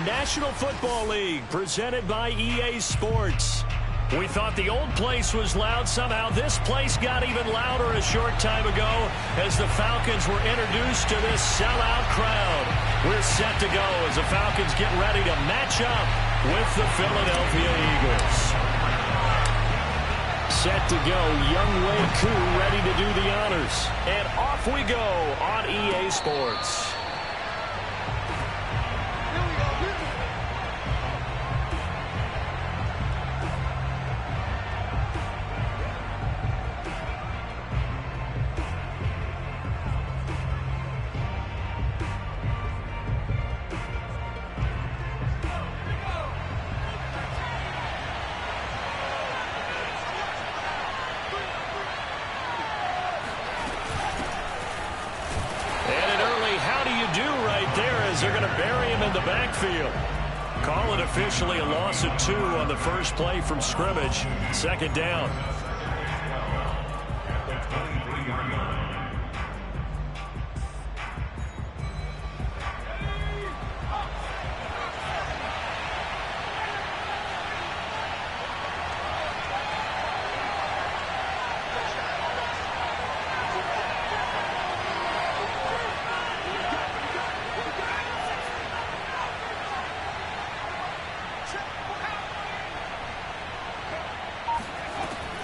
National Football League, presented by EA Sports. We thought the old place was loud. Somehow this place got even louder a short time ago as the Falcons were introduced to this sellout crowd. We're set to go as the Falcons get ready to match up with the Philadelphia Eagles. Set to go, Young Wei Koo ready to do the honors. And off we go on EA Sports. They're going to bury him in the backfield. Call it officially a loss of 2 on the first play from scrimmage. Second down.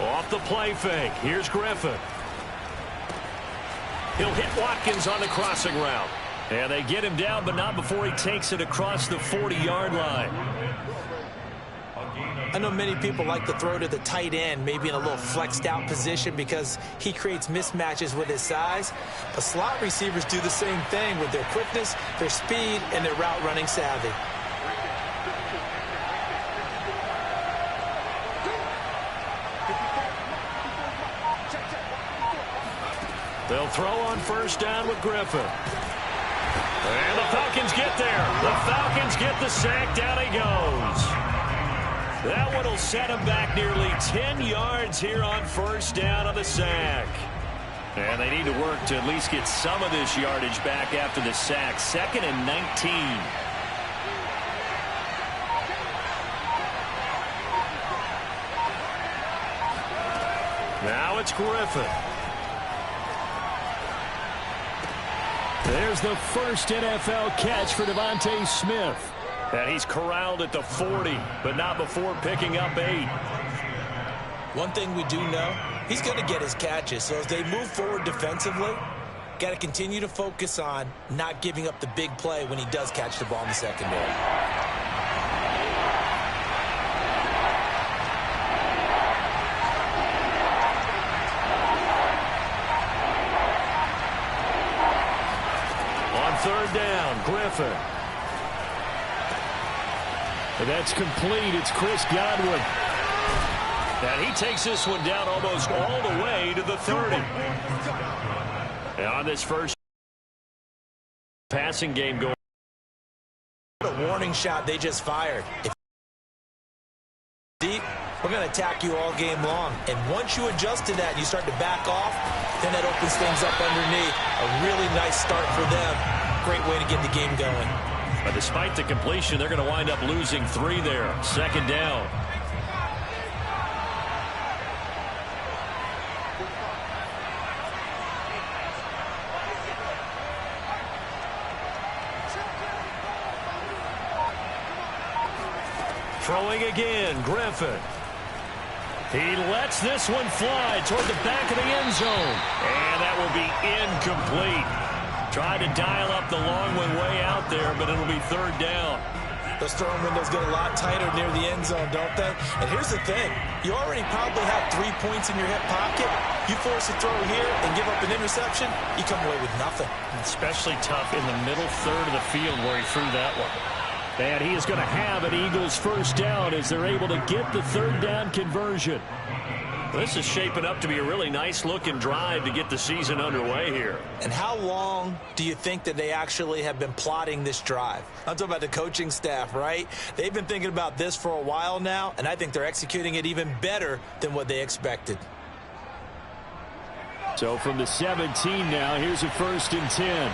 Off the play fake. Here's Griffin. He'll hit Watkins on the crossing route. And they get him down, but not before he takes it across the 40-yard line. I know many people like to throw to the tight end, maybe in a little flexed out position because he creates mismatches with his size. But slot receivers do the same thing with their quickness, their speed, and their route running savvy. They'll throw on first down with Griffin. And the Falcons get there. The Falcons get the sack. Down he goes. That one will set him back nearly 10 yards here on first down on the sack. And they need to work to at least get some of this yardage back after the sack. 2nd and 19. Now it's Griffin. There's the first NFL catch for Devontae Smith. And he's corralled at the 40, but not before picking up 8. One thing we do know, he's going to get his catches. So as they move forward defensively, got to continue to focus on not giving up the big play when he does catch the ball in the secondary. Third down, Griffin. And that's complete. It's Chris Godwin. And he takes this one down almost all the way to the 30. And on this first passing game going. What a warning shot they just fired. If deep, we're going to attack you all game long. And once you adjust to that and you start to back off, then that opens things up underneath. A really nice start for them. Great way to get the game going. But despite the completion, they're going to wind up losing 3 there. Second down. Throwing again, Griffin. He lets this one fly toward the back of the end zone. And that will be incomplete. Tried to dial up the long one way out there, but it'll be third down. Those throwing windows get a lot tighter near the end zone, don't they? And here's the thing. You already probably have 3 points in your hip pocket. You force a throw here and give up an interception, you come away with nothing. Especially tough in the middle third of the field where he threw that one. And he is going to have an Eagles first down as they're able to get the third down conversion. This is shaping up to be a really nice-looking drive to get the season underway here. And how long do you think that they actually have been plotting this drive? I'm talking about the coaching staff, right? They've been thinking about this for a while now, and I think they're executing it even better than what they expected. So from the 17 now, here's a 1st and 10.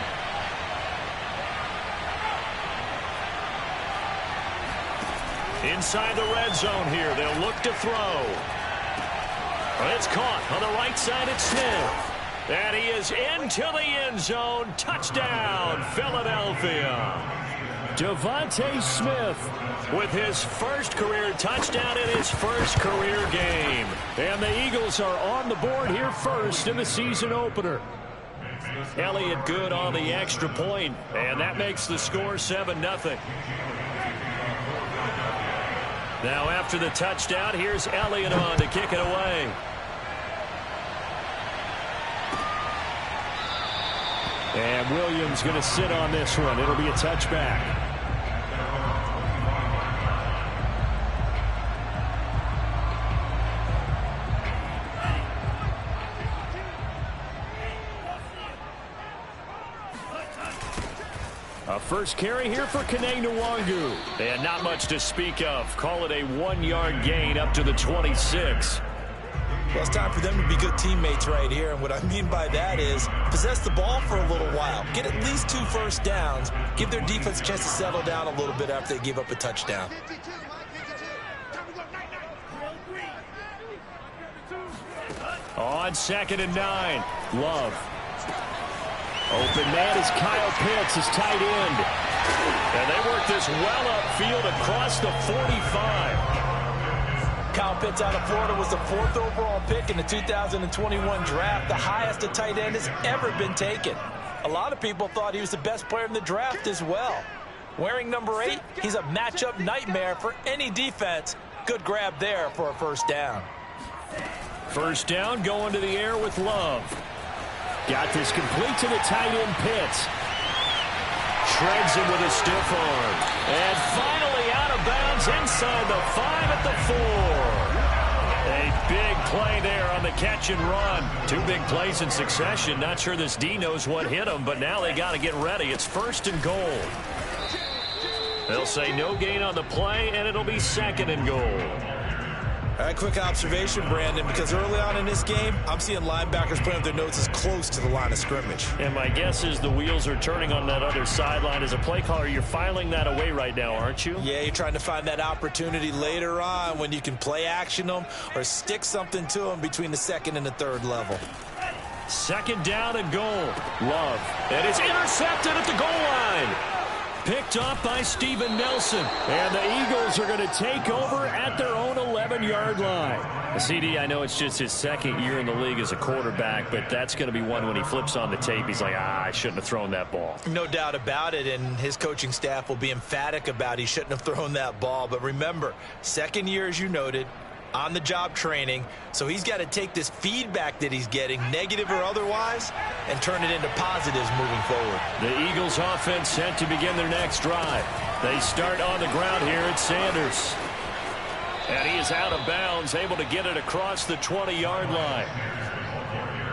Inside the red zone here. They'll look to throw. It's caught on the right side. It's Smith. And he is into the end zone. Touchdown, Philadelphia. Devontae Smith with his first career touchdown in his first career game. And the Eagles are on the board here first in the season opener. Elliott good on the extra point, and that makes the score 7-0. Now after the touchdown, here's Elliott on to kick it away. And Williams going to sit on this one. It'll be a touchback. A first carry here for Kene Nwangu. And not much to speak of. Call it a 1-yard gain up to the 26. Well, it's time for them to be good teammates right here. And what I mean by that is possess the ball for a little while. Get at least 2 first downs. Give their defense a chance to settle down a little bit after they give up a touchdown. On 2nd and 9. Love. Open man is Kyle Pitts, his tight end. And they work this well upfield across the 45. Kyle Pitts out of Florida was the 4th overall pick in the 2021 draft, the highest a tight end has ever been taken. A lot of people thought he was the best player in the draft as well. Wearing number 8, he's a matchup nightmare for any defense. Good grab there for a first down. First down going to the air with Love. Got this complete to the tight end Pitts. Shreds him with a stiff arm. And finally out of bounds inside the 5 at the 4. A big play there on the catch and run. 2 big plays in succession. Not sure this D knows what hit him, but now they got to get ready. It's 1st and goal. They'll say no gain on the play, and it'll be 2nd and goal. All right, quick observation, Brandon, because early on in this game, I'm seeing linebackers playing with their noses close to the line of scrimmage. And my guess is the wheels are turning on that other sideline. As a play caller, you're filing that away right now, aren't you? Yeah, you're trying to find that opportunity later on when you can play action them or stick something to them between the 2nd and the 3rd level. 2nd down and goal. Love. And it's intercepted at the goal line. Picked off by Steven Nelson. And the Eagles are going to take over at their own 11-yard line. CD, I know it's just his 2nd year in the league as a quarterback, but that's going to be one when he flips on the tape. He's like, I shouldn't have thrown that ball. No doubt about it, and his coaching staff will be emphatic about he shouldn't have thrown that ball. But remember, 2nd year, as you noted, on-the-job training, so he's got to take this feedback that he's getting, negative or otherwise, and turn it into positives moving forward. The Eagles offense set to begin their next drive. They start on the ground here at Sanders. And he is out of bounds, able to get it across the 20-yard line.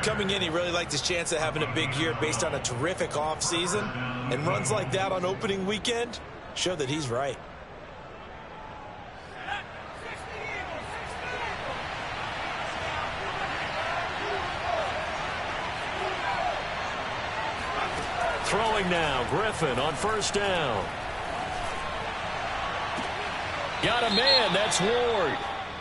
Coming in, he really liked his chance of having a big year based on a terrific offseason, and runs like that on opening weekend show that he's right. Throwing now, Griffin on 1st down. Got a man, that's Ward.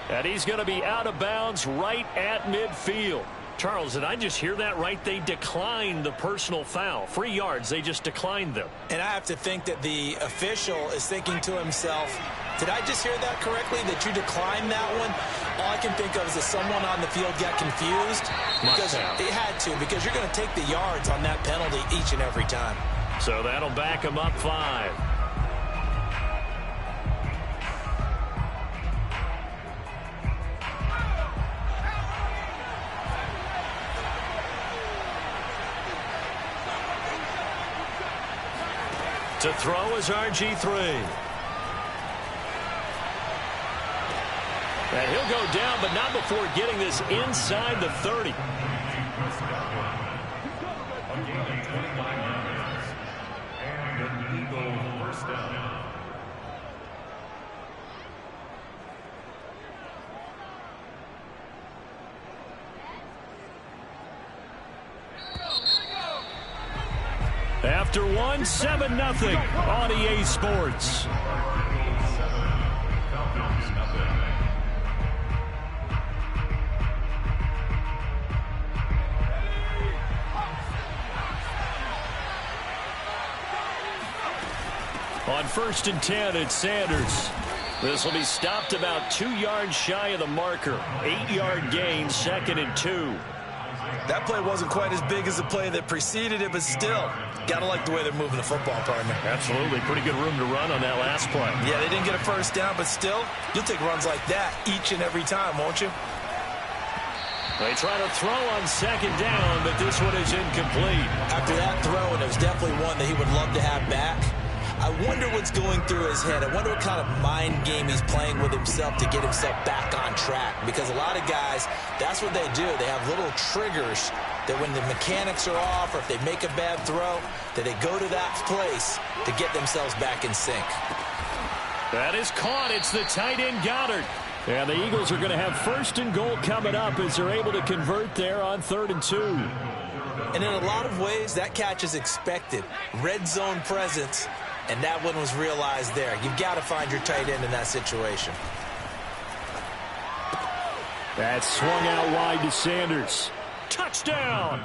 And he's going to be out of bounds right at midfield. Charles, did I just hear that right? They declined the personal foul. 3 yards, they just declined them. And I have to think that the official is thinking to himself, did I just hear that correctly, that you declined that one? All I can think of is that someone on the field got confused. Because it had to, because you're going to take the yards on that penalty each and every time. So that'll back him up 5. To throw is RG3. And he'll go down, but not before getting this inside the 30. After one, 7-0 on EA Sports. On 1st and 10, it's Sanders. This will be stopped about 2 yards shy of the marker. 8-yard gain, 2nd and 2. That play wasn't quite as big as the play that preceded it, but still, gotta like the way they're moving the football, partner. Absolutely. Pretty good room to run on that last play. Yeah, they didn't get a first down, but still, you'll take runs like that each and every time, won't you? They try to throw on 2nd down, but this one is incomplete. After that throw, and it was definitely one that he would love to have back, I wonder what's going through his head. I wonder what kind of mind game he's playing with himself to get himself back on track. Because a lot of guys, that's what they do. They have little triggers that when the mechanics are off or if they make a bad throw, that they go to that place to get themselves back in sync. That is caught. It's the tight end Goddard. And the Eagles are going to have 1st and goal coming up as they're able to convert there on 3rd and 2. And in a lot of ways, that catch is expected. Red zone presence. And that one was realized there. You've got to find your tight end in that situation. That swung out wide to Sanders. Touchdown!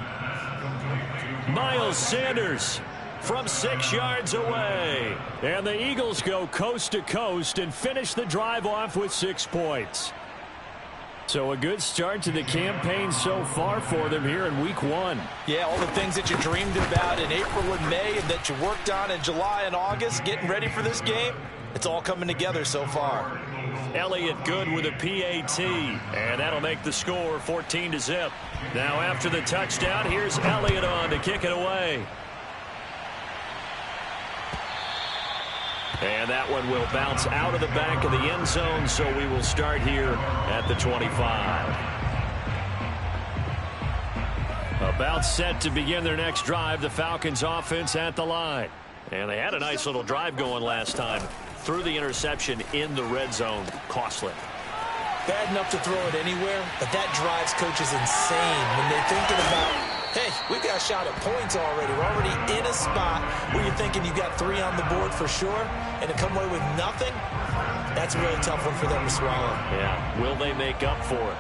Miles Sanders from 6 yards away. And the Eagles go coast to coast and finish the drive off with 6 points. So a good start to the campaign so far for them here in week 1. Yeah, all the things that you dreamed about in April and May and that you worked on in July and August, getting ready for this game, it's all coming together so far. Elliott good with a PAT, and that'll make the score 14-0. Now after the touchdown, here's Elliott on to kick it away. And that one will bounce out of the back of the end zone, so we will start here at the 25. About set to begin their next drive, the Falcons offense at the line. And they had a nice little drive going last time. Threw the interception in the red zone. Costly. Bad enough to throw it anywhere, but that drives coaches insane when they're thinking about, hey, we've got a shot at points already. We're already in a spot where you're thinking you've got 3 on the board for sure, and to come away with nothing, that's a really tough one for them to swallow. Yeah, will they make up for it?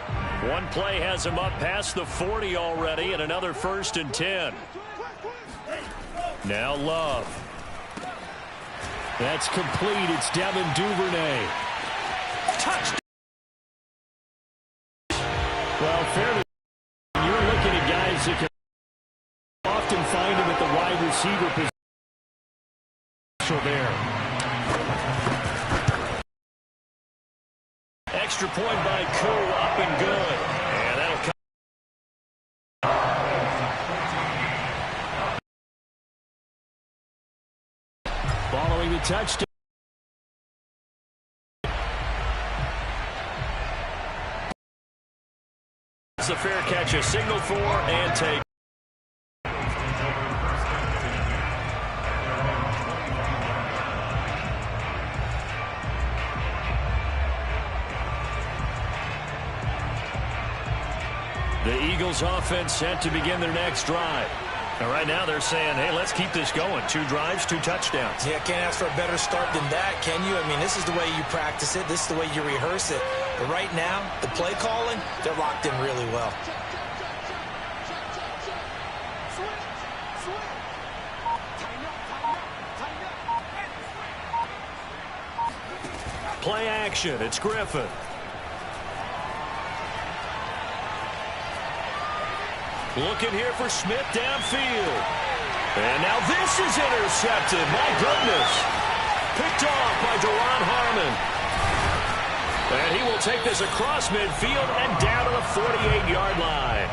One play has them up past the 40 already, and another 1st and 10. Now Love. That's complete. It's Devin Duvernay. Touchdown. Well, fair to you're looking at guys that can often find him at the wide receiver position there. Extra point by Koo, up and good. And that'll come. Following the touchdown. It's a fair catch, a signal for and take. The Eagles offense set to begin their next drive. And right now they're saying, hey, let's keep this going. 2 drives, 2 touchdowns. Yeah, can't ask for a better start than that, can you? I mean, this is the way you practice it. This is the way you rehearse it. But right now, the play calling, they're locked in really well. Play action. It's Griffin. Looking here for Smith downfield. And now this is intercepted. My goodness. Picked off by Deron Harmon. And he will take this across midfield and down to the 48-yard line.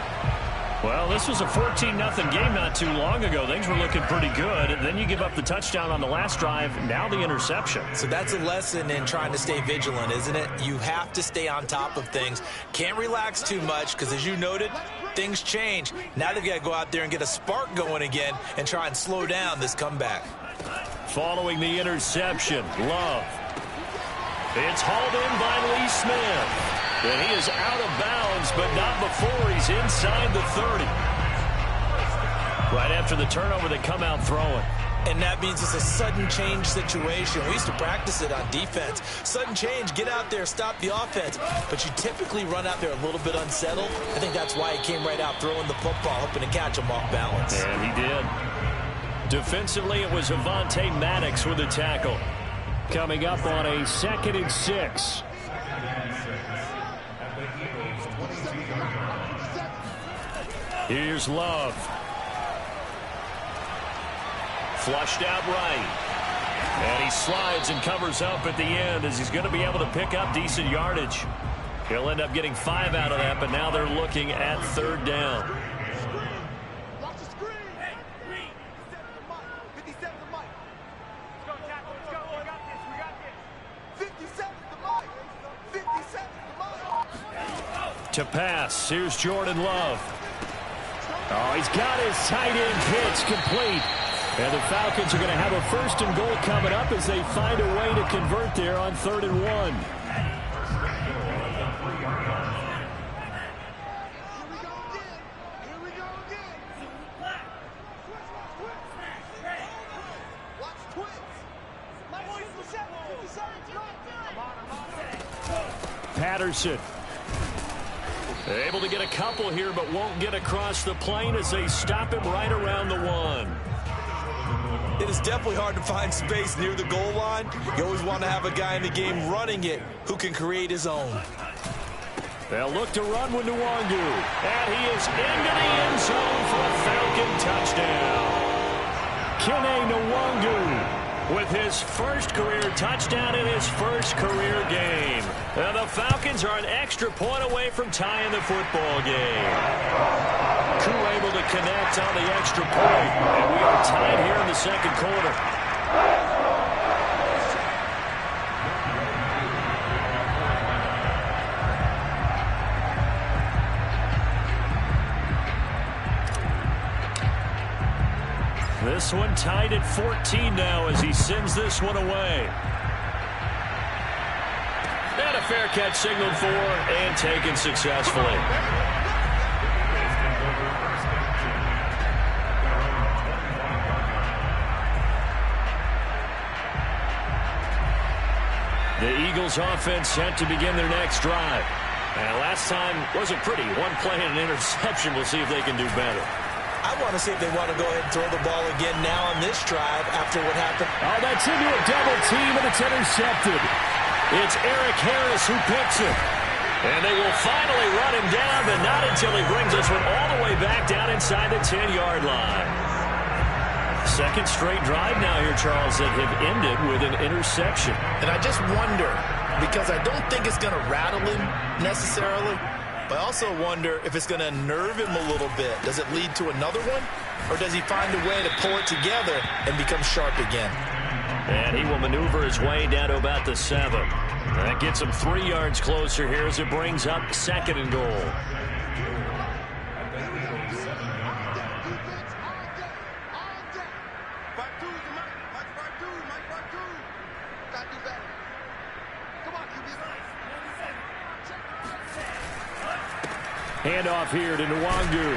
Well, this was a 14-0 game not too long ago. Things were looking pretty good. And then you give up the touchdown on the last drive. Now the interception. So that's a lesson in trying to stay vigilant, isn't it? You have to stay on top of things. Can't relax too much because, as you noted, things change. Now they've got to go out there and get a spark going again and try and slow down this comeback. Following the interception, Love. It's hauled in by Lee Smith. And he is out of bounds, but not before he's inside the 30. Right after the turnover, they come out throwing. And that means it's a sudden change situation. We used to practice it on defense. Sudden change, get out there, stop the offense. But you typically run out there a little bit unsettled. I think that's why he came right out throwing the football, hoping to catch him off balance. And he did. Defensively, it was Avonte Maddox with the tackle. Coming up on a 2nd and 6. Here's Love. Flushed out right. And he slides and covers up at the end as he's going to be able to pick up decent yardage. He'll end up getting 5 out of that, but now they're looking at 3rd down. To pass, here's Jordan Love. Oh, he's got his tight end pitch complete. And the Falcons are going to have a 1st and goal coming up as they find a way to convert there on 3rd and 1. Patterson. Able to get a couple here, but won't get across the plane as they stop him right around the 1. It is definitely hard to find space near the goal line. You always want to have a guy in the game running it who can create his own. They'll look to run with Nwangu. And he is into the end zone for a Falcon touchdown. Kene Nwangu with his 1st career touchdown in his 1st career game. And the Falcons are an extra point away from tying the football game. Koo able to connect on the extra point. And we are tied here in the 2nd quarter. This one tied at 14 now as he sends this one away. And a fair catch signaled for and taken successfully. The Eagles offense set to begin their next drive. And last time wasn't pretty. 1 play and an interception. We'll see if they can do better. I want to see if they want to go ahead and throw the ball again now on this drive after what happened. Oh, that's into a double team, and it's intercepted. It's Eric Harris who picks it. And they will finally run him down, but not until he brings this one all the way back down inside the 10-yard line. 2nd straight drive now here, Charles, that have ended with an interception. And I just wonder, because I don't think it's going to rattle him necessarily, but I also wonder if it's going to nerve him a little bit. Does it lead to another one? Or does he find a way to pull it together and become sharp again? And he will maneuver his way down to about the 7. That gets him 3 yards closer here as it brings up 2nd and goal. Handoff here to Nwangu.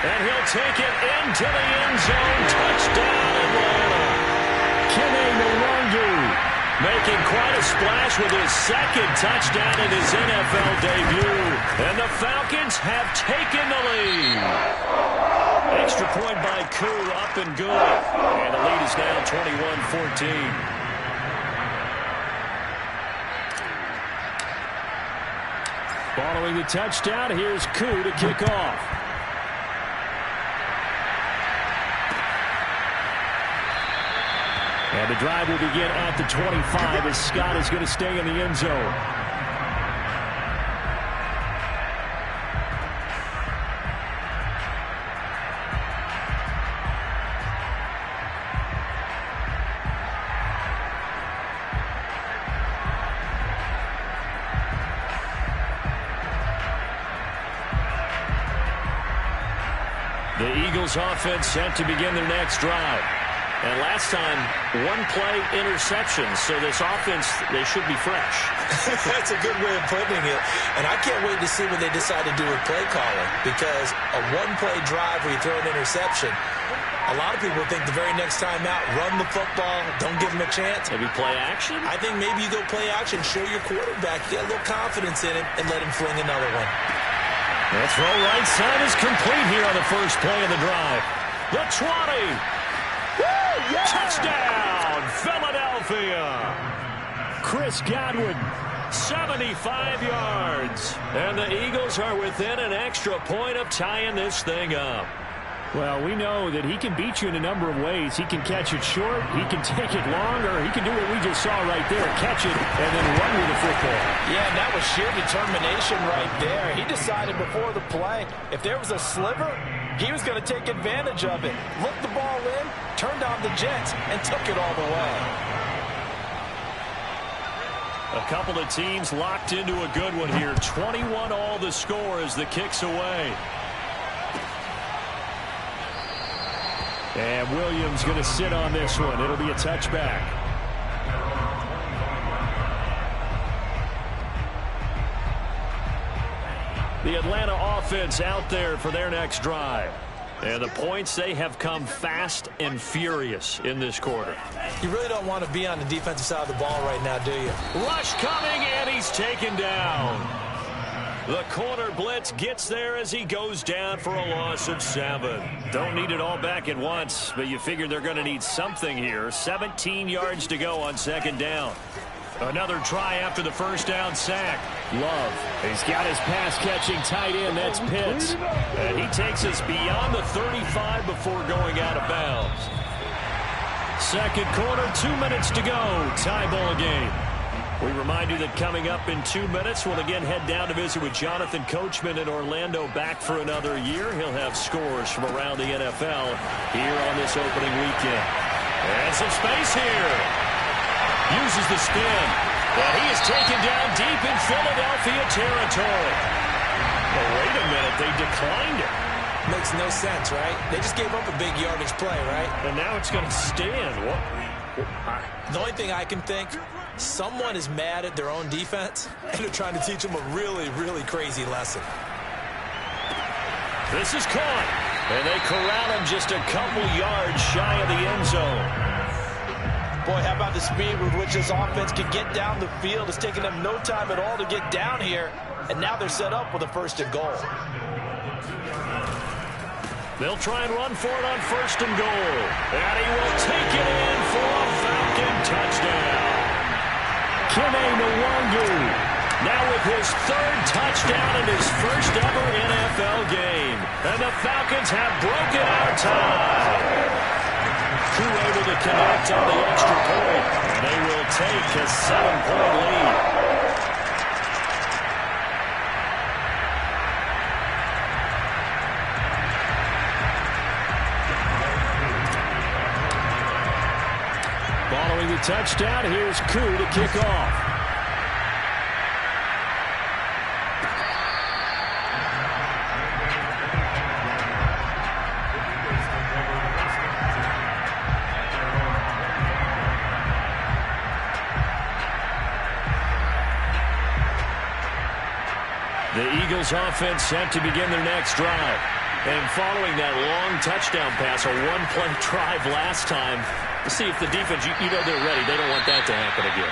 And he'll take it into the end zone. Touchdown, Atlanta. Kene Nwangu making quite a splash with his 2nd touchdown in his NFL debut. And the Falcons have taken the lead. Extra point by Koo, up and good. And the lead is now 21-14. Following the touchdown, here's Koo to kick off. And the drive will begin at the 25 as Scott is going to stay in the end zone. The Eagles offense set to begin their next drive. And last time, 1-play interception. So this offense, they should be fresh. That's a good way of putting it. And I can't wait to see what they decide to do with play calling. Because a 1-play drive where you throw an interception, a lot of people think the very next time out, run the football, don't give them a chance. Maybe play action? I think maybe you go play action, show your quarterback, get a little confidence in it, and let him fling another one. That throw right side is complete here on the first play of the drive. The 20. Philadelphia. Chris Godwin, 75 yards. And the Eagles are within an extra point of tying this thing up. Well, we know that he can beat you in a number of ways. He can catch it short, he can take it long, or he can do what we just saw right there, catch it and then run with the football. Yeah, and that was sheer determination right there. He decided before the play, if there was a sliver, he was going to take advantage of it. Looked the ball in, turned on the jets, and took it all the way. A couple of teams locked into a good one here. 21 all the score as the kick's away. And Williams going to sit on this one. It'll be a touchback. The Atlanta offense out there for their next drive. And the points, they have come fast and furious in this quarter. You really don't want to be on the defensive side of the ball right now, do you? Rush coming, and he's taken down. The corner blitz gets there as he goes down for a loss of 7. Don't need it all back at once, but you figure they're going to need something here. 17 yards to go on second down. Another try after the first down sack. Love. He's got his pass-catching tight end. That's Pitts. And he takes us beyond the 35 before going out of bounds. Second quarter, 2 minutes to go. Tie ball game. We remind you that coming up in 2 minutes, we'll again head down to visit with Jonathan Coachman in Orlando, back for another year. He'll have scores from around the NFL here on this opening weekend. And some space here. Uses the spin. But he is taken down deep in Philadelphia territory. Oh, wait a minute. They declined it. Makes no sense, right? They just gave up a big yardage play, right? And now it's going to stand. What? The only thing I can think, someone is mad at their own defense, and they're trying to teach them a really, really crazy lesson. This is caught, and they corral him just a couple yards shy of the end zone. Boy, how about the speed with which this offense can get down the field? It's taken them no time at all to get down here, and now they're set up with a first and goal. They'll try and run for it on first and goal. And he will take it in for a Falcon touchdown. Kene Nwangu now with his third touchdown in his first ever NFL game. And the Falcons have broken our tie. Crew able to connect on the extra point. They will take a 7-point lead. Following the touchdown, here's Koo to kick off. The Eagles offense set to begin their next drive. And following that long touchdown pass, a one-play drive last time, to see if the defense, you know they're ready. They don't want that to happen again.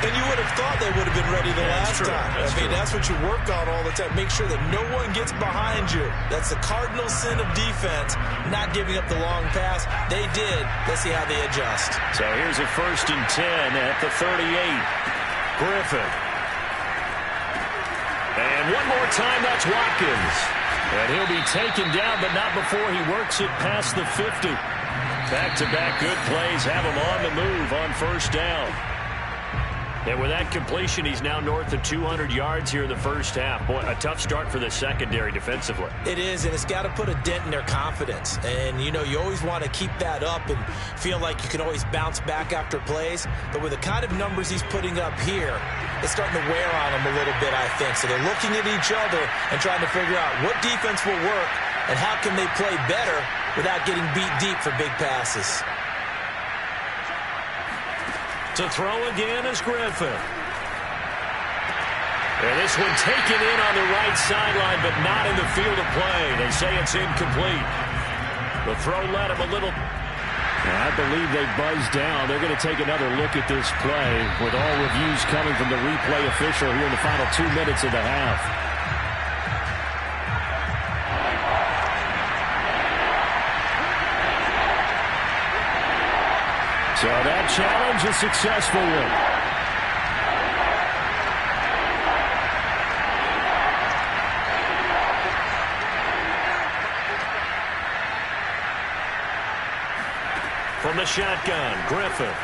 And you would have thought they would have been ready the last time. I mean, that's what you work on all the time. Make sure that no one gets behind you. That's the cardinal sin of defense, not giving up the long pass. They did. Let's see how they adjust. So here's a 1st and 10 at the 38. Griffin. And one more time, that's Watkins. And he'll be taken down, but not before he works it past the 50. Back-to-back good plays have him on the move on first down. And with that completion, he's now north of 200 yards here in the first half. Boy, a tough start for the secondary defensively. It is, and it's got to put a dent in their confidence. And, you know, you always want to keep that up and feel like you can always bounce back after plays. But with the kind of numbers he's putting up here, it's starting to wear on them a little bit, I think. So they're looking at each other and trying to figure out what defense will work and how can they play better without getting beat deep for big passes. To throw again is Griffin. And this one taken in on the right sideline, but not in the field of play. They say it's incomplete. The throw led him a little. I believe they buzzed down. They're going to take another look at this play with all reviews coming from the replay official here in the final 2 minutes of the half. So that challenge a successful one. From the shotgun, Griffin.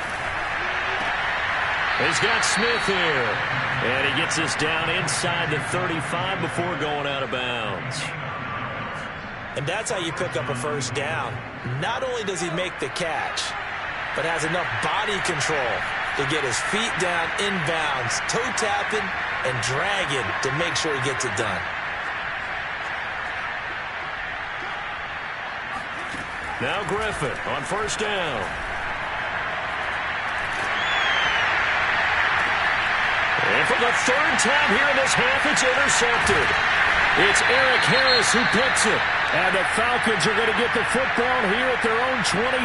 He's got Smith here. And he gets this down inside the 35 before going out of bounds. And that's how you pick up a first down. Not only does he make the catch, but has enough body control to get his feet down inbounds, toe tapping and dragging to make sure he gets it done. Now Griffin on first down. And for the third time here in this half, it's intercepted. It's Eric Harris who picks it. And the Falcons are going to get the football here at their own 23.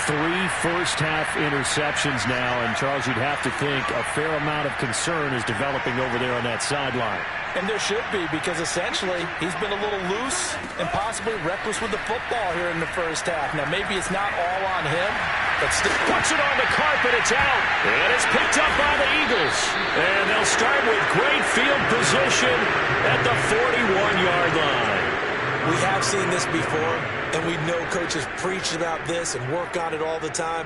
3 first-half interceptions now, and Charles, you'd have to think a fair amount of concern is developing over there on that sideline. And there should be, because essentially he's been a little loose and possibly reckless with the football here in the first half. Now, maybe it's not all on him, but still puts it on the carpet. It's out. And it's picked up by the Eagles. And they'll start with great field position at the 41-yard line. We have seen this before, and we know coaches preach about this and work on it all the time.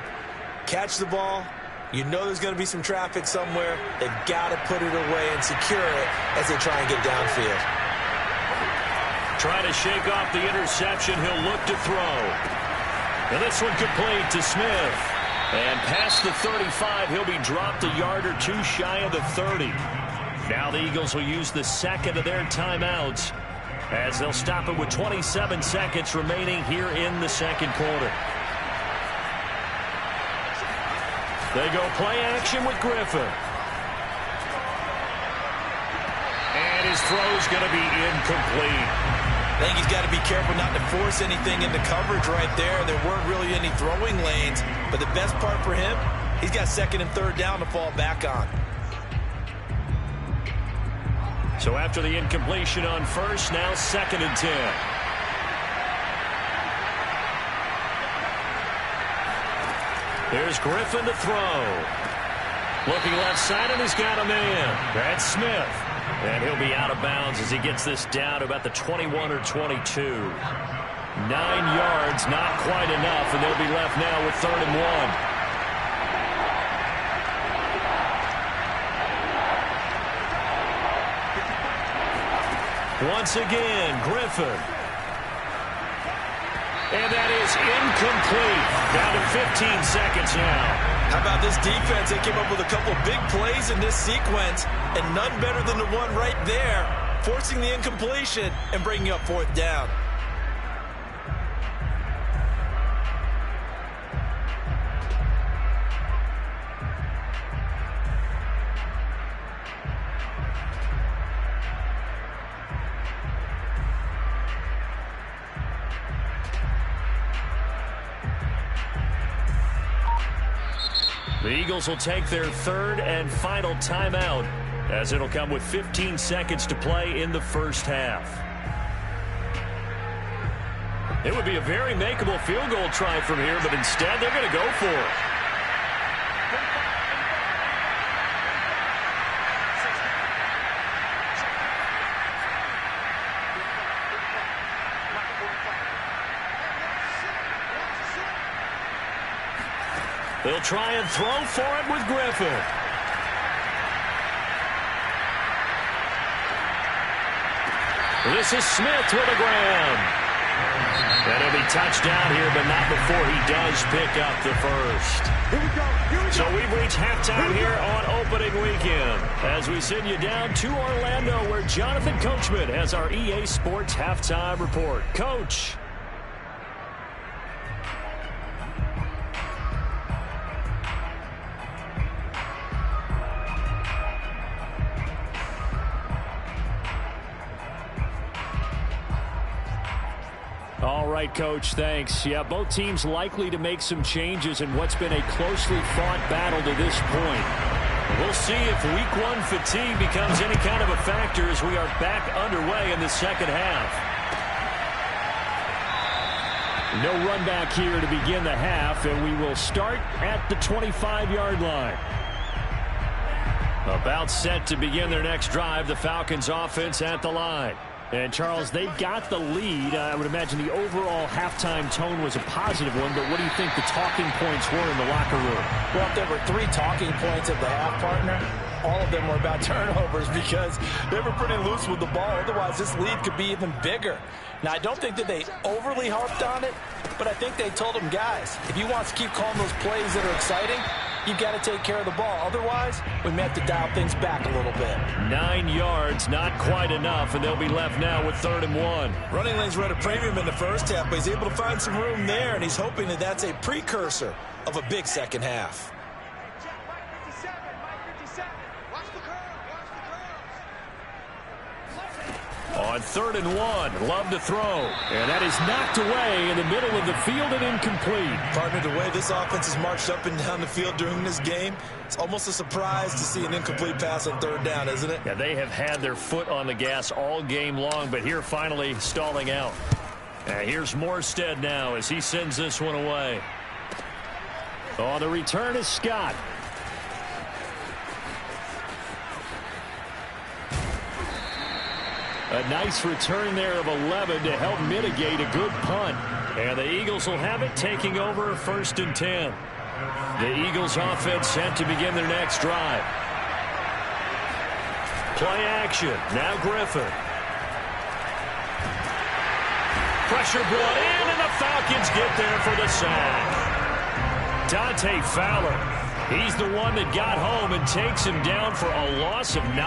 Catch the ball. You know there's going to be some traffic somewhere. They've got to put it away and secure it as they try and get downfield. Trying to shake off the interception. He'll look to throw. And this one complete to Smith. And past the 35, he'll be dropped a yard or two shy of the 30. Now the Eagles will use the second of their timeouts as they'll stop it with 27 seconds remaining here in the second quarter. They go play action with Griffin. And his throw's going to be incomplete. I think he's got to be careful not to force anything into coverage right there. There weren't really any throwing lanes. But the best part for him, he's got second and third down to fall back on. So after the incompletion on first, now second and 10. Here's Griffin to throw. Looking left side, and he's got a man. That's Smith. And he'll be out of bounds as he gets this down to about the 21 or 22. 9 yards, not quite enough, and they'll be left now with 3rd and 1. Once again, Griffin. And that is incomplete. Down to 15 seconds now. How about this defense? They came up with a couple big plays in this sequence, and none better than the one right there, forcing the incompletion and bringing up 4th down. The Eagles will take their 3rd and final timeout as it'll come with 15 seconds to play in the first half. It would be a very makeable field goal try from here, but instead they're going to go for it. They'll try and throw for it with Griffin. This is Smith with the ground. And he'll be touched down here, but not before he does pick up the first. Here we go. So we've reached halftime here on opening weekend as we send you down to Orlando where Jonathan Coachman has our EA Sports halftime report. Coach. All right, Coach, thanks. Yeah, both teams likely to make some changes in what's been a closely fought battle to this point. We'll see if week 1 fatigue becomes any kind of a factor as we are back underway in the second half. No run back here to begin the half, and we will start at the 25-yard line. About set to begin their next drive, the Falcons offense at the line. And, Charles, they got the lead. I would imagine the overall halftime tone was a positive one, but what do you think the talking points were in the locker room? Well, if there were 3 talking points at the half, partner, all of them were about turnovers because they were pretty loose with the ball. Otherwise, this lead could be even bigger. Now, I don't think that they overly harped on it, but I think they told them, guys, if you want to keep calling those plays that are exciting, you've got to take care of the ball. Otherwise, we may have to dial things back a little bit. 9 yards, not quite enough, and they'll be left now with 3rd and 1. Running lanes were at a premium in the first half, but he's able to find some room there, and he's hoping that that's a precursor of a big second half. On 3rd and 1, Love to throw. And that is knocked away in the middle of the field and incomplete. Partner, the way this offense has marched up and down the field during this game, it's almost a surprise to see an incomplete pass on 3rd down, isn't it? Yeah, they have had their foot on the gas all game long, but here finally stalling out. Here's Morstead now as he sends this one away. Oh, the return is Scott. A nice return there of 11 to help mitigate a good punt. And the Eagles will have it, taking over 1st and 10. The Eagles offense set to begin their next drive. Play action. Now Griffin. Pressure brought in, and the Falcons get there for the sack. Dante Fowler. He's the one that got home and takes him down for a loss of 9.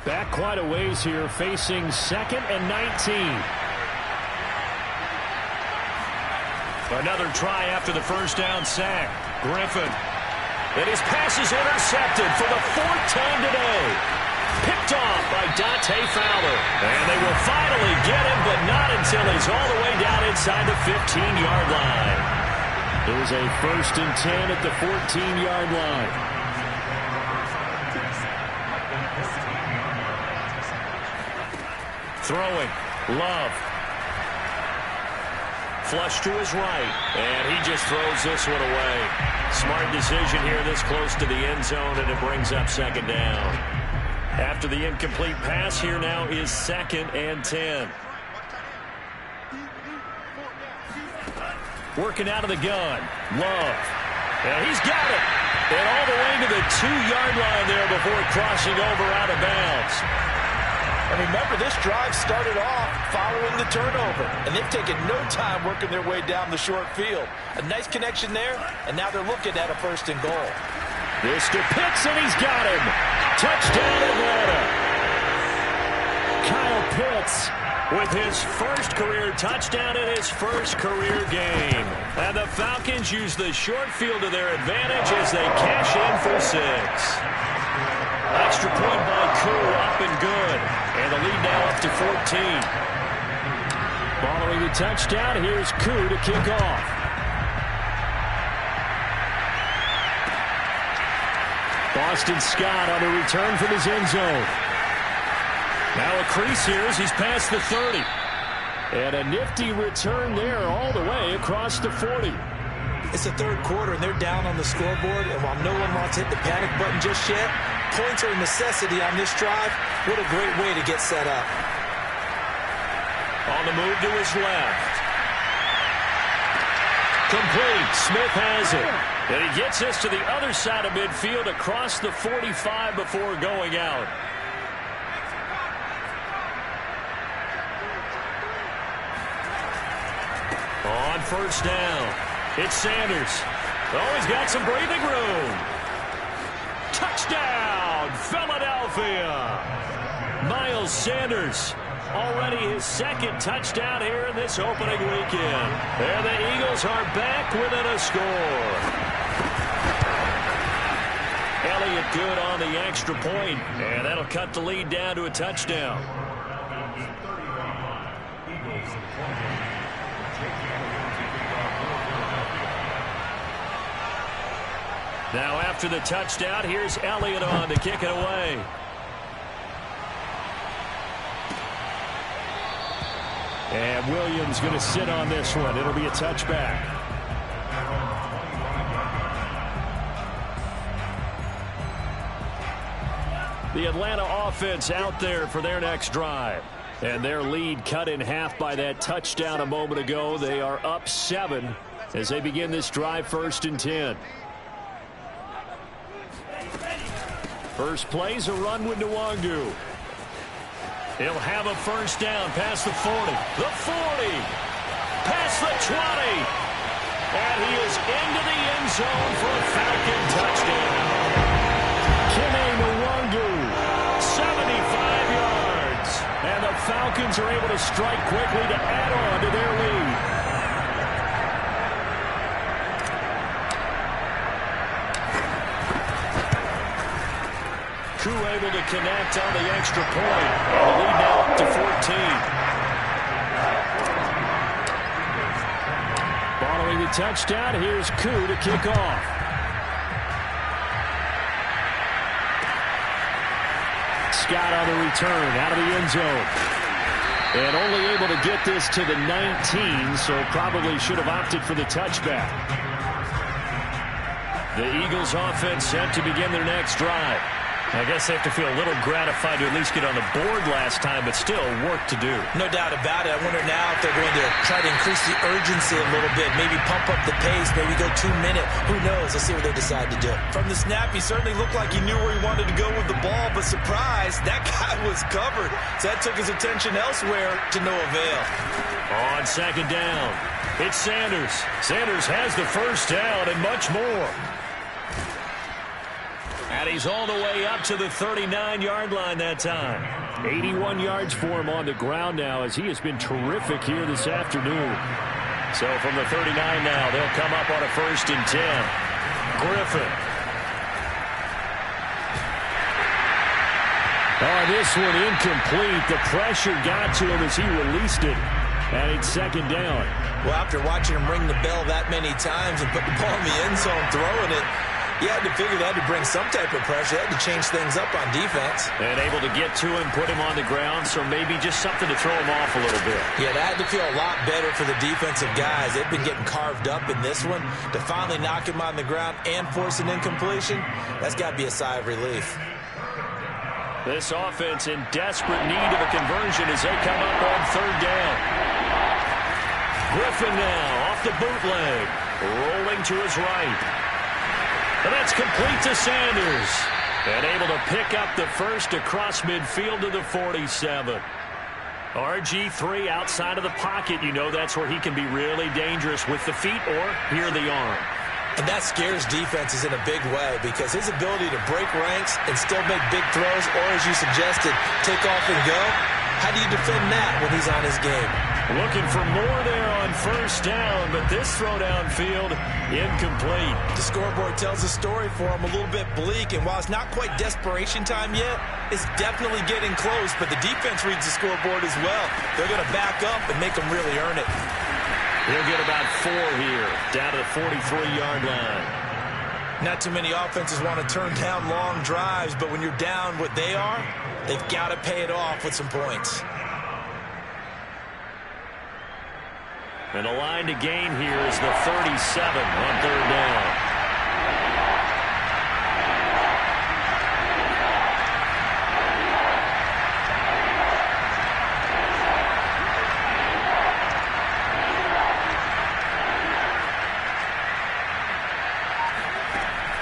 Back quite a ways here, facing 2nd and 19. Another try after the 1st down sack. Griffin. And his pass is intercepted for the 4th time today. Picked off by Dante Fowler. And they will finally get him, but not until he's all the way down inside the 15-yard line. It was a 1st and 10 at the 14-yard line. Throwing. Love. Flush to his right. And he just throws this one away. Smart decision here this close to the end zone, and it brings up 2nd down. After the incomplete pass, here now is 2nd and 10. Working out of the gun. Love. And he's got it. And all the way to the 2-yard line there before crossing over out of bounds. And remember, this drive started off following the turnover, and they've taken no time working their way down the short field. A nice connection there, and now they're looking at a 1st and goal. This to Pitts, and he's got him. Touchdown, Atlanta. Kyle Pitts with his 1st career touchdown in his 1st career game. And the Falcons use the short field to their advantage as they cash in for 6. Extra point by Koo, up and good. And the lead now up to 14. Following the touchdown, here's Koo to kick off. Boston Scott on a return from his end zone. Now a crease here as he's past the 30. And a nifty return there all the way across the 40. It's the 3rd quarter, and they're down on the scoreboard. And while no one wants to hit the panic button just yet, points are a necessity on this drive. What a great way to get set up. On the move to his left. Complete. Smith has it. And he gets us to the other side of midfield across the 45 before going out. On 1st down, it's Sanders. Oh, he's got some breathing room. Touchdown, Philadelphia. Miles Sanders, already his 2nd touchdown here in this opening weekend. And the Eagles are back within a score. Elliott good on the extra point, and that'll cut the lead down to a touchdown. Now after the touchdown, here's Elliott on to kick it away. And Williams going to sit on this one. It'll be a touchback. The Atlanta offense out there for their next drive. And their lead cut in half by that touchdown a moment ago. They are up 7 as they begin this drive, 1st and 10. First play's a run with Nwangu. He'll have a first down past the 40. The 40. Past the 20. And he is into the end zone for a Falcon touchdown. Nwangu, 75 yards. And the Falcons are able to strike quickly to add on to their lead. Koo able to connect on the extra point. The lead now up to 14. Following the touchdown, here's Koo to kick off. Scott on the return, out of the end zone. And only able to get this to the 19, so probably should have opted for the touchback. The Eagles offense set to begin their next drive. I guess they have to feel a little gratified to at least get on the board last time, but still work to do. No doubt about it. I wonder now if they're going to try to increase the urgency a little bit, maybe pump up the pace, maybe go 2-minute. Who knows? Let's see what they decide to do. From the snap, he certainly looked like he knew where he wanted to go with the ball, but surprise, that guy was covered. So that took his attention elsewhere to no avail. On second down, it's Sanders. Sanders has the first down and much more. And he's all the way up to the 39-yard line that time. 81 yards for him on the ground now as he has been terrific here this afternoon. So from the 39 now, they'll come up on a 1st and 10. Griffin. Oh, this one incomplete. The pressure got to him as he released it. And it's second down. Well, after watching him ring the bell that many times and put the ball in the end zone, throwing it, you had to figure they had to bring some type of pressure. They had to change things up on defense. And able to get to him, put him on the ground, so maybe just something to throw him off a little bit. Yeah, that had to feel a lot better for the defensive guys. They've been getting carved up in this one. To finally knock him on the ground and force an incompletion, that's got to be a sigh of relief. This offense in desperate need of a conversion as they come up on 3rd down. Griffin now off the bootleg, rolling to his right. And that's complete to Sanders. And able to pick up the first across midfield to the 47. RG3 outside of the pocket. You know that's where he can be really dangerous with the feet or here the arm. And that scares defenses in a big way because his ability to break ranks and still make big throws, or as you suggested, take off and go, how do you defend that when he's on his game? Looking for more there on 1st down, but this throw downfield, incomplete. The scoreboard tells a story for him, a little bit bleak, and while it's not quite desperation time yet, it's definitely getting close, but the defense reads the scoreboard as well. They're going to back up and make them really earn it. He'll get about 4 here, down to the 43-yard line. Not too many offenses want to turn down long drives, but when you're down what they are, they've got to pay it off with some points. And the line to gain here is the 37 on 3rd down.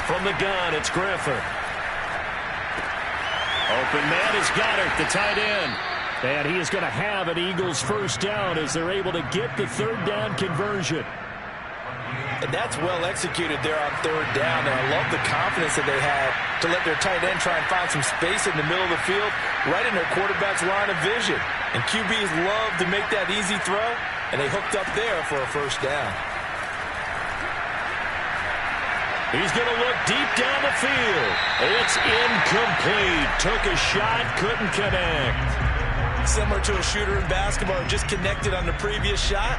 From the gun, it's Griffin. Open man is Goddard, the tight end. And he is going to have an Eagles first down as they're able to get the 3rd down conversion. And that's well executed there on 3rd down. And I love the confidence that they had to let their tight end try and find some space in the middle of the field, right in their quarterback's line of vision. And QBs love to make that easy throw, and they hooked up there for a first down. He's going to look deep down the field. It's incomplete. Took a shot, couldn't connect. Similar to a shooter in basketball who just connected on the previous shot.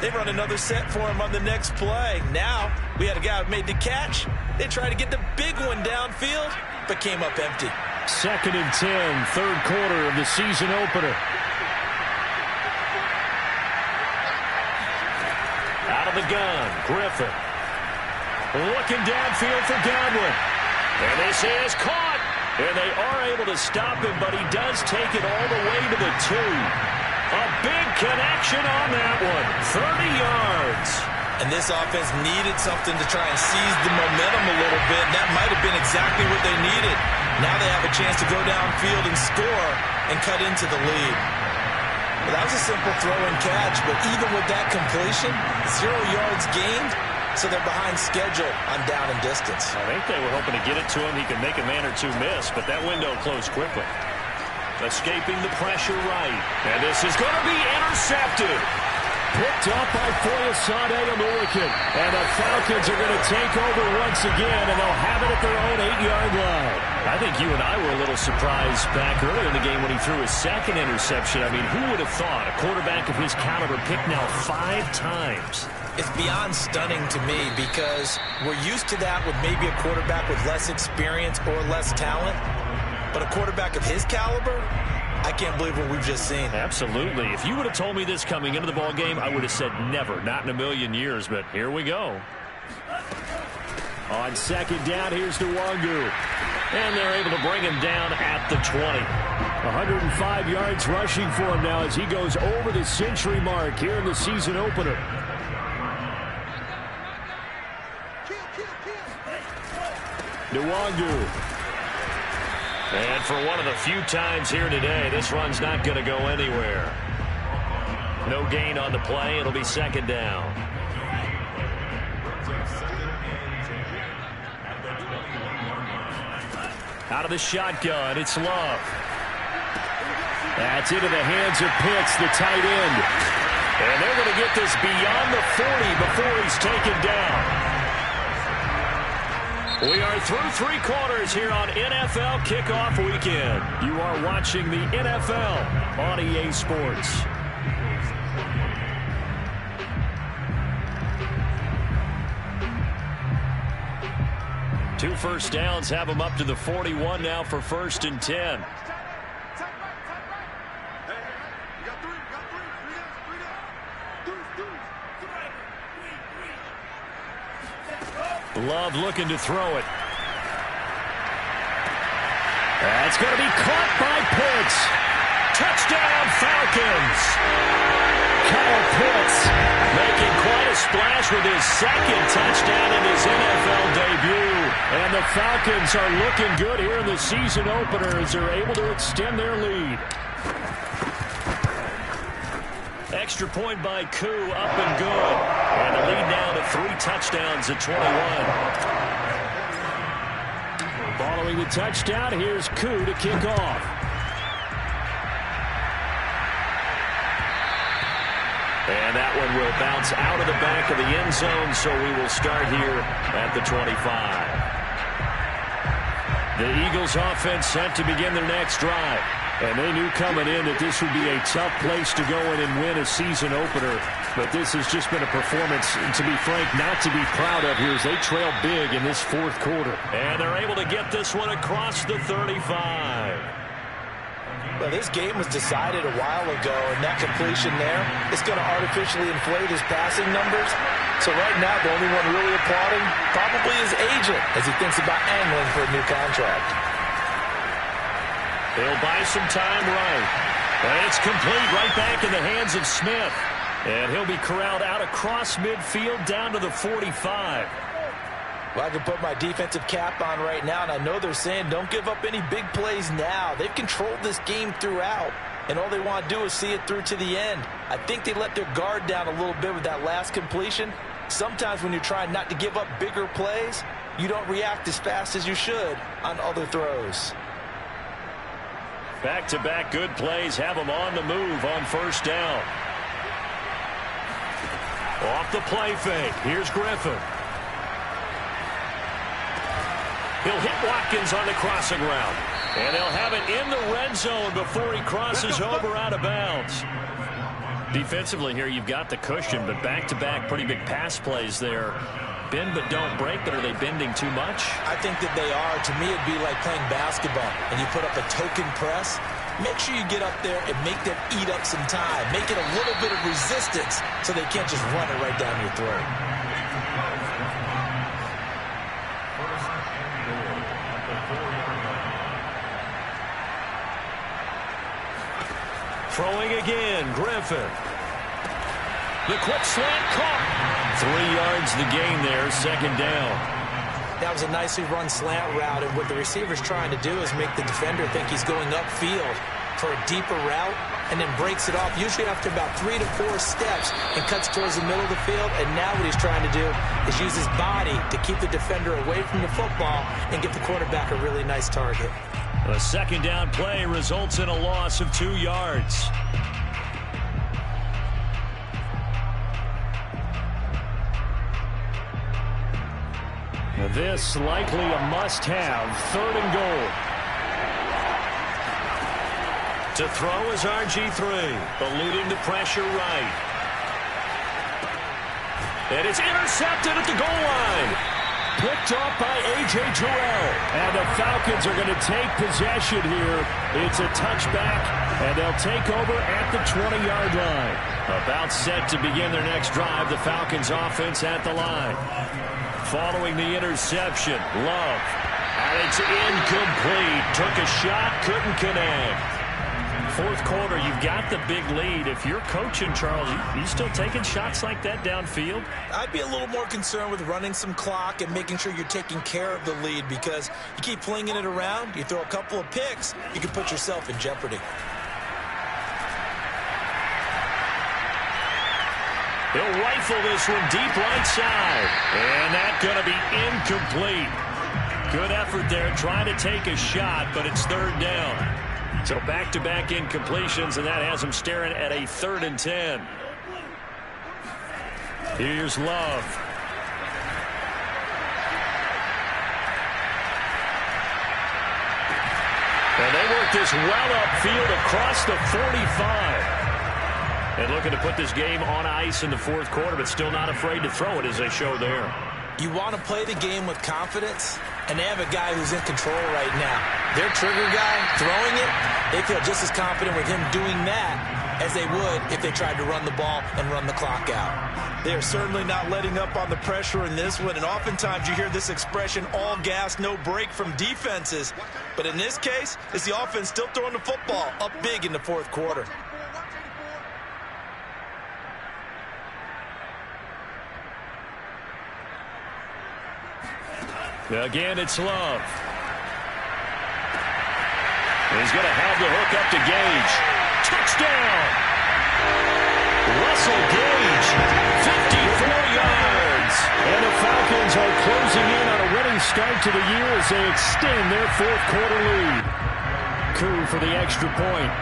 They run another set for him on the next play. Now, we had a guy who made the catch. They tried to get the big one downfield, but came up empty. 2nd and 10, 3rd quarter of the season opener. Out of the gun, Griffin. Looking downfield for Godwin. And this is caught. And they are able to stop him, but he does take it all the way to the 2. A big connection on that one. 30 yards. And this offense needed something to try and seize the momentum a little bit. And that might have been exactly what they needed. Now they have a chance to go downfield and score and cut into the lead. Well, that was a simple throw and catch, but even with that completion, 0 yards gained, so they're behind schedule on down and distance. I think they were hoping to get it to him. He could make a man or two miss, but that window closed quickly. Escaping the pressure right. And this is going to be intercepted. Picked up by Foyesade American. And the Falcons are going to take over once again, and they'll have it at their own 8-yard line. I think you and I were a little surprised back earlier in the game when he threw his second interception. I mean, who would have thought a quarterback of his caliber picked now 5 times? It's beyond stunning to me because we're used to that with maybe a quarterback with less experience or less talent. But a quarterback of his caliber, I can't believe what we've just seen. Absolutely. If you would have told me this coming into the ball game, I would have said never, not in a million years. But here we go. On second down, here's Nwangu. And they're able to bring him down at the 20. 105 yards rushing for him now as he goes over the century mark here in the season opener. Nwangu. And for one of the few times here today, this run's not going to go anywhere. No gain on the play. It'll be second down. Out of the shotgun, it's Love. That's into the hands of Pitts, the tight end. And they're going to get this beyond the 40 before he's taken down. We are through 3 quarters here on NFL Kickoff Weekend. You are watching the NFL on EA Sports. Two first downs have them up to the 41 now for 1st and 10. Love looking to throw it. That's going to be caught by Pitts. Touchdown, Falcons. Kyle Pitts making quite a splash with his 2nd touchdown in his NFL debut. And the Falcons are looking good here in the season opener as they're able to extend their lead. Extra point by Koo, up and good. And the lead now to 3 touchdowns at 21. Following the touchdown, here's Koo to kick off. And that one will bounce out of the back of the end zone, so we will start here at the 25. The Eagles offense set to begin their next drive. And they knew coming in that this would be a tough place to go in and win a season opener. But this has just been a performance, to be frank, not to be proud of here as they trail big in this 4th quarter. And they're able to get this one across the 35. Well, this game was decided a while ago, and that completion there is going to artificially inflate his passing numbers. So right now, the only one really applauding probably his agent as he thinks about angling for a new contract. He'll buy some time right. And it's complete right back in the hands of Smith. And he'll be corralled out across midfield down to the 45. Well, I can put my defensive cap on right now, and I know they're saying don't give up any big plays now. They've controlled this game throughout, and all they want to do is see it through to the end. I think they let their guard down a little bit with that last completion. Sometimes when you're trying not to give up bigger plays, you don't react as fast as you should on other throws. Back-to-back good plays have them on the move on 1st down. Off the play fake. Here's Griffin. He'll hit Watkins on the crossing route. And they'll have it in the red zone before he crosses over out of bounds. Defensively here, you've got the cushion, but back-to-back pretty big pass plays there. Bend but don't break, but are they bending too much? I think that they are. To me, it'd be like playing basketball, and you put up a token press. make sure you get up there and make them eat up some time. Make it a little bit of resistance so they can't just run it right down your throat. Throwing again, Griffin. The quick slant caught. 3 yards the gain there, second down. That was a nicely run slant route, and what the receiver's trying to do is make the defender think he's going upfield for a deeper route and then breaks it off, usually after about 3 to 4 steps, and cuts towards the middle of the field. And now what he's trying to do is use his body to keep the defender away from the football and give the quarterback a really nice target. A second down play results in a loss of 2 yards. This likely a must-have, 3rd and goal. To throw is RG3, eluding the pressure right. And it's intercepted at the goal line. Picked off by A.J. Terrell. And the Falcons are going to take possession here. It's a touchback, and they'll take over at the 20-yard line. About set to begin their next drive, the Falcons offense at the line. Following the interception, Love. And it's incomplete. Took a shot, couldn't connect. Fourth quarter, you've got the big lead. If you're coaching, Charles, you still taking shots like that downfield? I'd be a little more concerned with running some clock and making sure you're taking care of the lead, because you keep flinging it around, you throw a couple of picks, you can put yourself in jeopardy. He'll rifle this one deep right side. And that's going to be incomplete. Good effort there trying to take a shot, but it's 3rd down. So back-to-back incompletions, and that has him staring at a 3rd and 10. Here's Love. And they work this well upfield across the 45. And looking to put this game on ice in the fourth quarter, but still not afraid to throw it, as they show there. You want to play the game with confidence, and they have a guy who's in control right now. Their trigger guy throwing it, they feel just as confident with him doing that as they would if they tried to run the ball and run the clock out. They are certainly not letting up on the pressure in this one, and oftentimes you hear this expression, all gas, no break, from defenses. But in this case, it's the offense still throwing the football up big in the fourth quarter. Again, it's Love. He's going to have the hook up to Gage. Touchdown! Russell Gage, 54 yards. And the Falcons are closing in on a winning start to the year as they extend their fourth quarter lead. Coup for the extra point.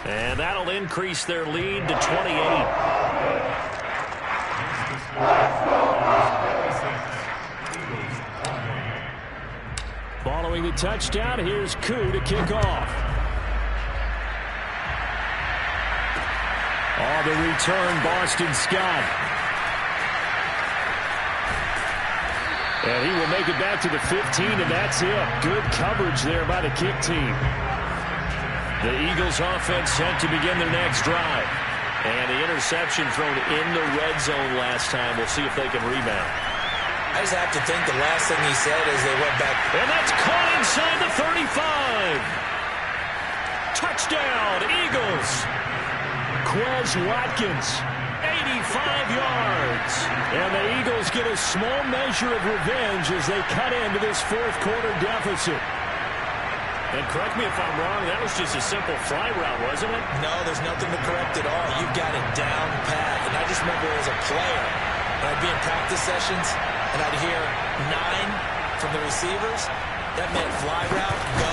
And that'll increase their lead to 28. Following the touchdown, here's Koo to kick off. On the return, Boston Scott. And he will make it back to the 15, and that's it. Good coverage there by the kick team. The Eagles offense set to begin their next drive. And the interception thrown in the red zone last time. We'll see if they can rebound. I just have to think the last thing he said as they went back. And that's caught inside the 35. Touchdown, Eagles. Quez Watkins, 85 yards. And the Eagles get a small measure of revenge as they cut into this fourth quarter deficit. And correct me if I'm wrong, that was just a simple fly route, wasn't it? No, there's nothing to correct at all. You've got it down pat. And I just remember as a player, when I'd be in practice sessions, and I'd hear 9 from the receivers, that meant fly route, go,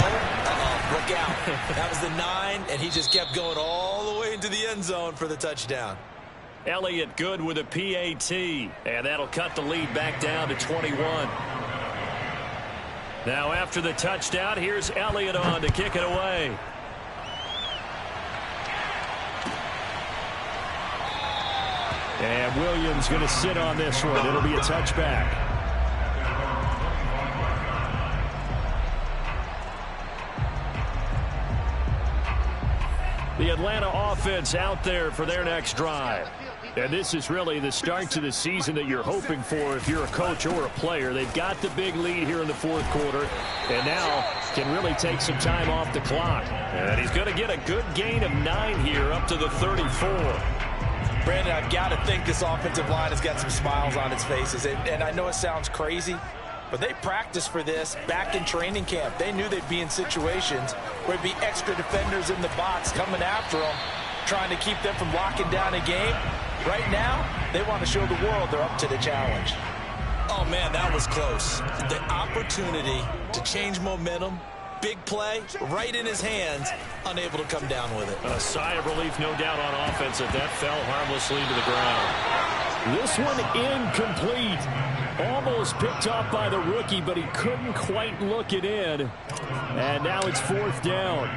look out. That was the 9, and he just kept going all the way into the end zone for the touchdown. Elliott good with a PAT, and that'll cut the lead back down to 21. Now after the touchdown, here's Elliott on to kick it away. And Williams going to sit on this one. It'll be a touchback. The Atlanta offense out there for their next drive. And this is really the start to the season that you're hoping for if you're a coach or a player. They've got the big lead here in the fourth quarter, and now can really take some time off the clock. And he's going to get a good gain of 9 here up to the 34. Brandon, I've got to think this offensive line has got some smiles on its faces. And I know it sounds crazy, but they practiced for this back in training camp. They knew they'd be in situations where there'd be extra defenders in the box coming after them, trying to keep them from locking down a game. Right now, they want to show the world they're up to the challenge. Oh, man, that was close. The opportunity to change momentum, big play, right in his hands, unable to come down with it. A sigh of relief, no doubt, on offense that fell harmlessly to the ground. This one incomplete. Almost picked off by the rookie, but he couldn't quite look it in. And now it's 4th down.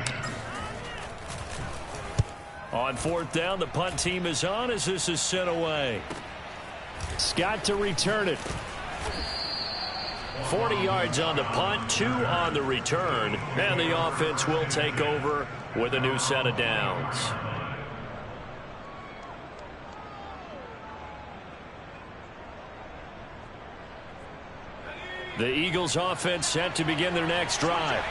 On 4th down, the punt team is on as this is sent away. Scott to return it. 40 yards on the punt, 2 on the return, and the offense will take over with a new set of downs. The Eagles offense set to begin their next drive.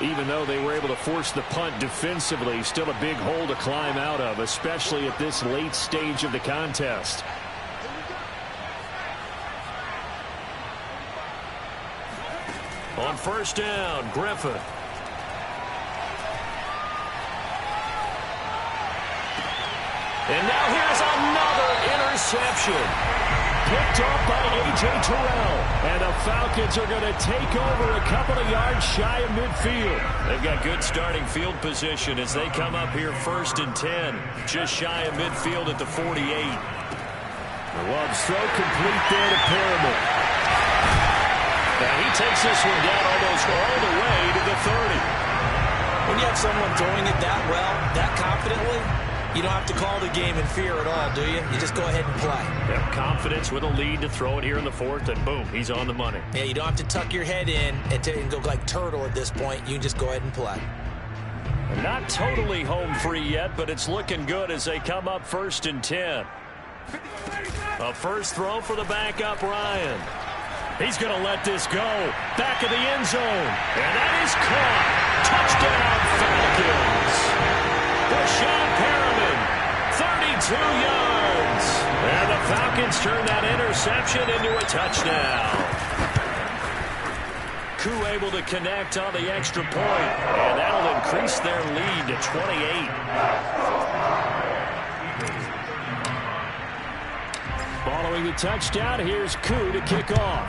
Even though they were able to force the punt defensively, still a big hole to climb out of, especially at this late stage of the contest. On 1st down, Griffin. And now here's another interception. Picked off by A.J. Terrell. And the Falcons are going to take over a couple of yards shy of midfield. They've got good starting field position as they come up here 1st and 10. Just shy of midfield at the 48. The Love's throw complete there to Perriman. And he takes this one down almost all the way to the 30. When you have someone throwing it that well, that confidently, you don't have to call the game in fear at all, do you? You just go ahead and play. Have confidence with a lead to throw it here in the 4th, and boom, he's on the money. Yeah, you don't have to tuck your head in and go like turtle at this point. You can just go ahead and play. Not totally home free yet, but it's looking good as they come up 1st and 10. A first throw for the backup, Ryan. He's going to let this go. Back of the end zone. And that is caught. Touchdown, Falcons. Rashad Perriman, 32 yards. And the Falcons turn that interception into a touchdown. Koo able to connect on the extra point. And that'll increase their lead to 28. Following the touchdown, here's Koo to kick off.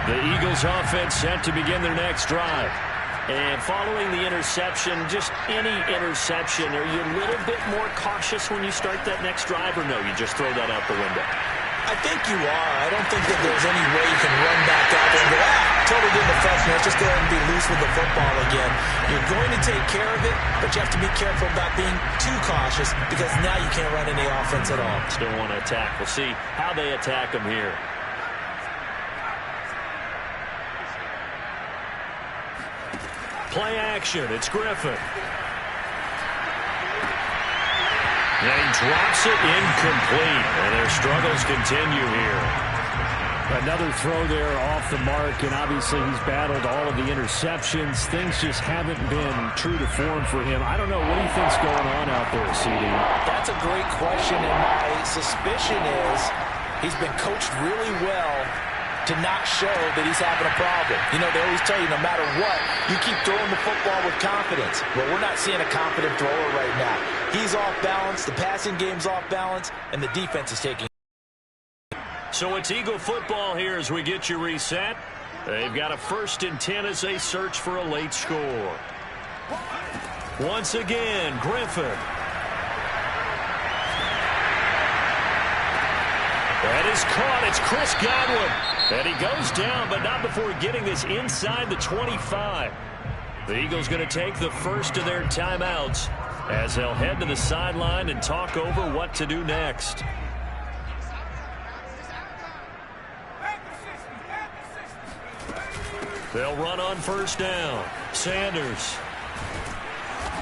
The Eagles offense set to begin their next drive. And following the interception, just any interception, are you a little bit more cautious when you start that next drive, or no, you just throw that out the window? I think you are. I don't think that there's any way you can run back out and go, totally didn't affect me. Let's just go ahead and be loose with the football again. You're going to take care of it, but you have to be careful about being too cautious because now you can't run any offense at all. Still want to attack. We'll see how they attack them here. Play action. It's Griffin. And he drops it incomplete. And their struggles continue here. Another throw there off the mark, and obviously he's battled all of the interceptions. Things just haven't been true to form for him. I don't know. What do you think's going on out there, CD? That's a great question, and my suspicion is he's been coached really well to not show that he's having a problem. You know, they always tell you no matter what, you keep throwing the football with confidence. Well, we're not seeing a confident thrower right now. He's off balance, the passing game's off balance, and the defense is taking. So it's Eagle football here as we get you reset. They've got a 1st and 10 as they search for a late score. Once again, Griffin. That is caught. It's Chris Godwin. And he goes down, but not before getting this inside the 25. The Eagles going to take the first of their timeouts as they'll head to the sideline and talk over what to do next. They'll run on first down. Sanders.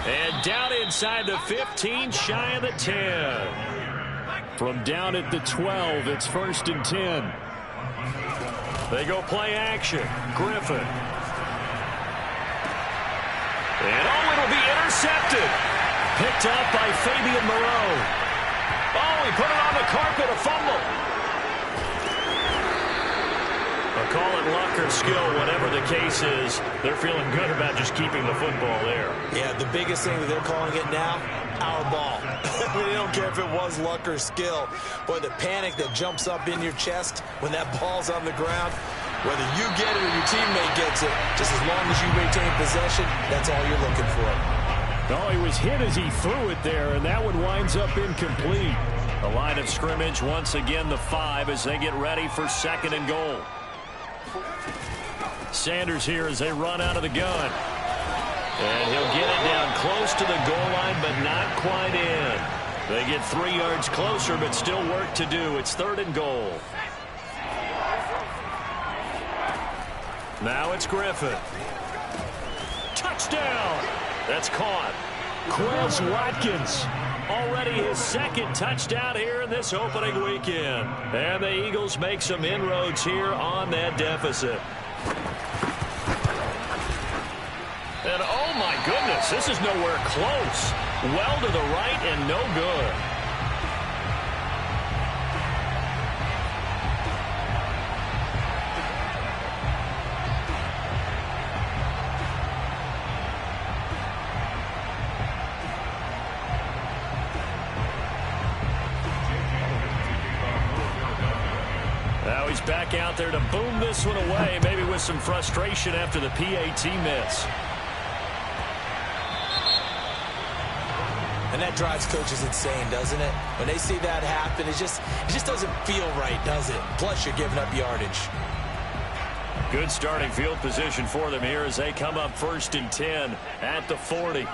And down inside the 15, shy of the 10. From down at the 12, it's 1st and 10. They go play action. Griffin. And it'll be intercepted. Picked up by Fabian Moreau. Oh, he put it on the carpet, a fumble. Call it luck or skill, whatever the case is. They're feeling good about just keeping the football there. Yeah, the biggest thing that they're calling it now, our ball. They don't care if it was luck or skill. Boy, the panic that jumps up in your chest when that ball's on the ground, whether you get it or your teammate gets it, just as long as you retain possession, that's all you're looking for. No, he was hit as he threw it there, and that one winds up incomplete. The line of scrimmage, once again, the 5 as they get ready for 2nd and goal. Sanders here as they run out of the gun. And he'll get it down close to the goal line, but not quite in. They get 3 yards closer, but still work to do. It's 3rd and goal. Now it's Griffin. Touchdown! That's caught. Quez Watkins. Already his 2nd touchdown here in this opening weekend. And the Eagles make some inroads here on that deficit. And oh my goodness, this is nowhere close. Well to the right and no good. Now he's back out there to boom this one away, maybe with some frustration after the PAT miss. And that drives coaches insane, doesn't it? When they see that happen, it just doesn't feel right, does it? Plus, you're giving up yardage. Good starting field position for them here as they come up 1st and 10 at the 40.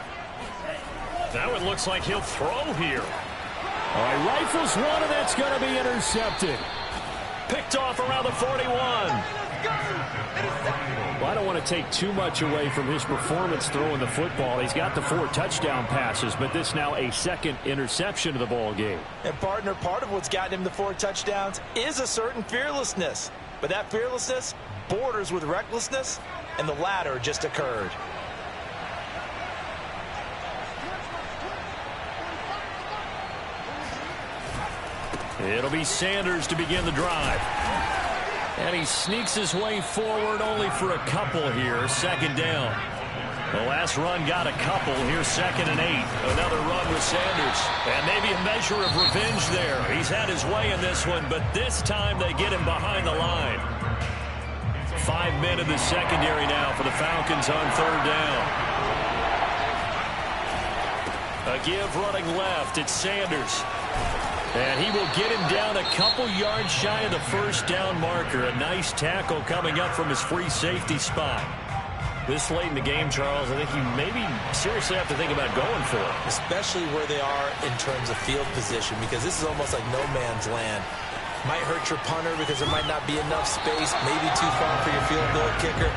That one looks like he'll throw here. All right, rifles one, and that's going to be intercepted. Picked off around the 41. Well, I don't want to take too much away from his performance throwing the football. He's got the 4 touchdown passes, but this now a 2nd interception of the ball game. And partner, part of what's gotten him the 4 touchdowns is a certain fearlessness. But that fearlessness borders with recklessness, and the latter just occurred. It'll be Sanders to begin the drive. And he sneaks his way forward only for a couple here. 2nd down. The last run got a couple. Here's 2nd and 8. Another run with Sanders. And maybe a measure of revenge there. He's had his way in this one, but this time they get him behind the line. 5 men in the secondary now for the Falcons on 3rd down. A give running left. It's Sanders. And he will get him down a couple yards shy of the 1st down marker. A nice tackle coming up from his free safety spot. This late in the game, Charles, I think you maybe seriously have to think about going for it. Especially where they are in terms of field position, because this is almost like no man's land. Might hurt your punter because there might not be enough space, maybe too far for your field goal kicker.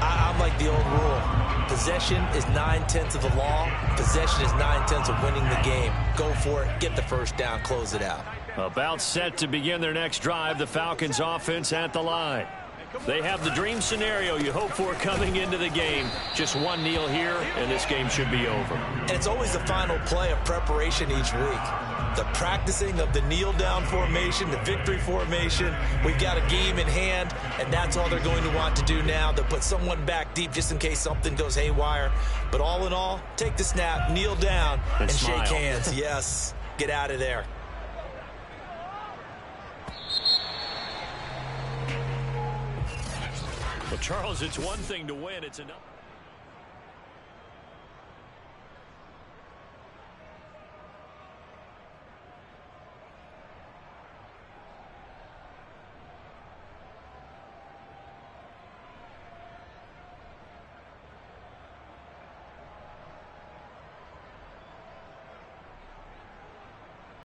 I'm like the old rule. Possession is 9/10 of the law. Possession is 9/10 of winning the game. Go for it. Get the 1st down. Close it out. About set to begin their next drive. The Falcons offense at the line. They have the dream scenario you hope for coming into the game. Just one kneel here, and this game should be over. And it's always the final play of preparation each week. The practicing of the kneel-down formation, the victory formation. We've got a game in hand, and that's all they're going to want to do now. They'll put someone back deep just in case something goes haywire. But all in all, take the snap, kneel down, and shake hands. Yes, get out of there. Well, Charles, it's one thing to win. It's another.